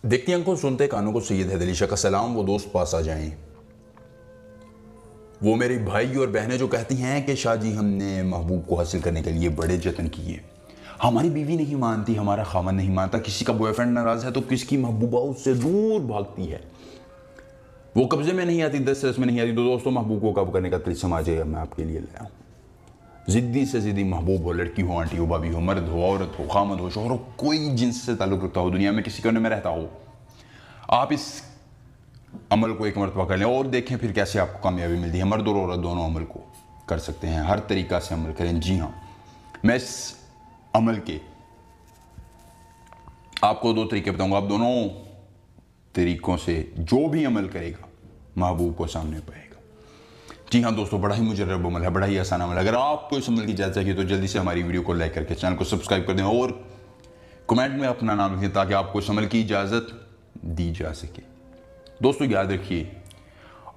देखती आंखों सुनते कानों को सैयद हैदर अली शाह का सलाम। वो दोस्त पास आ जाएं, वो मेरे भाई और बहनें जो कहती हैं कि शाह जी हमने महबूब को हासिल करने के लिए बड़े जतन किए, हमारी बीवी नहीं मानती, हमारा खामन नहीं मानता, किसी का बॉयफ्रेंड नाराज है तो किसकी महबूबा उससे दूर भागती है, वो कब्जे में नहीं आती, दस्तरस में नहीं आती। तो दोस्तों, महबूब को कब करने का तिलस्म आज मैं आपके लिए लाया हूँ। जिद्दी से जिद्दी महबूब हो, लड़की हो, आंटी हो, भाभी हो, मर्द हो, औरत हो, खामद हो, शोहर हो, कोई जिन्स से ताल्लुक़ रखता हो, दुनिया में किसी कोने में रहता हो, आप इस अमल को एक मरतबा कर लें और देखें फिर कैसे आपको कामयाबी मिलती है। मर्द और औरत दोनों अमल को कर सकते हैं, हर तरीक़ा से अमल करें। जी हाँ, मैं इस अमल के आपको दो तरीके बताऊंगा। आप दोनों तरीक़ों से जो भी अमल करेगा महबूब को सामने पाएगा। जी हाँ दोस्तों, बड़ा ही मुजर्रब अमल है, बड़ा ही आसान अमल है। अगर आपको इस अमल की इजाज़त चाहिए तो जल्दी से हमारी वीडियो को लाइक करके चैनल को सब्सक्राइब कर दें और कमेंट में अपना नाम लिखें ताकि आपको इस अमल की इजाज़त दी जा सके। दोस्तों याद रखिए,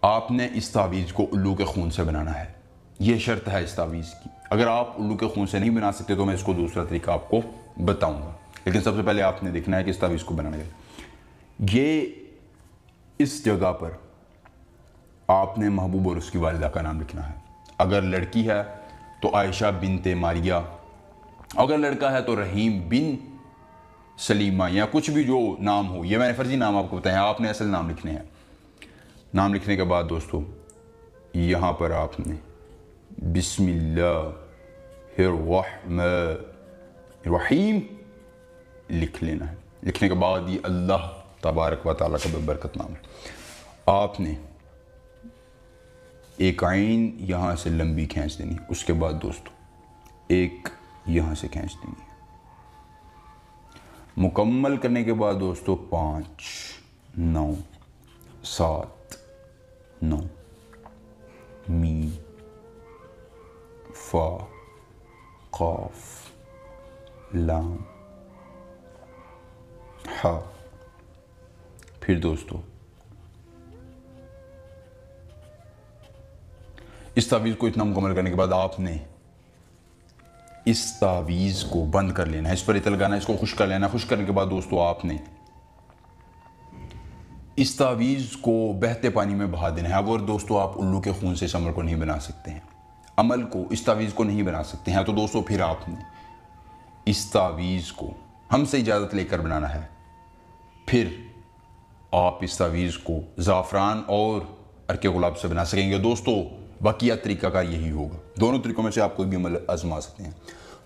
आपने इस तावीज़ को उल्लू के खून से बनाना है, ये शर्त है इस तावीज़ की। अगर आप उल्लू के खून से नहीं बना सकते तो मैं इसको दूसरा तरीका आपको बताऊंगा, लेकिन सबसे पहले आपने देखना है कि इस तावीज़ को बनाने का ये इस जगह पर आपने महबूब और उसकी वालिदा का नाम लिखना है। अगर लड़की है तो आयशा बिनते मारिया, अगर लड़का है तो रहीम बिन सलीमा, या कुछ भी जो नाम हो, ये मैंने फर्जी नाम आपको बताया, आपने असल नाम लिखने हैं। नाम लिखने के बाद दोस्तों यहाँ पर आपने बिस्मिल्लाहिर्रहमानिर्रहीम लिख लेना है। लिखने के बाद ये अल्लाह तबारक व तआला का बरकत नाम है। आपने एक आइन यहाँ से लंबी खींच देनी, उसके बाद दोस्तों एक यहाँ से खींच देनी है। मुकम्मल करने के बाद दोस्तों 5 9 7 9 मीम फा क़ाफ लाम हा। फिर दोस्तों इस तावीज़ को इतना मुकम्मल करने के बाद आपने इस तावीज़ को बंद कर लेना है, इस पर इतना लगाना है, इसको खुश कर लेना है। खुश करने के बाद दोस्तों आपने इस तावीज़ को बहते पानी में बहा देना है। अब और दोस्तों आप उल्लू के खून से इस अमल को नहीं बना सकते हैं, अमल को, इस तावीज़ को नहीं बना सकते हैं। तो दोस्तों फिर आपने इस तावीज़ को हमसे इजाज़त लेकर बनाना है। फिर आप इस तावीज़ को ज़ाफ़रान और अर्के गुलाब से बना सकेंगे। दोस्तों बाकिया तरीका का यही होगा, दोनों तरीकों में से आप कोई भी अमल आजमा सकते हैं।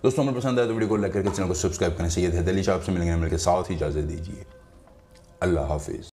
दोस्तों अमल पसंद आए तो वीडियो को लाइक करके चैनल को सब्सक्राइब करें। सैयद हैदर अली शाह आपसे मिलने के साथ ही इजाज़त दीजिए। अल्लाह हाफिज़।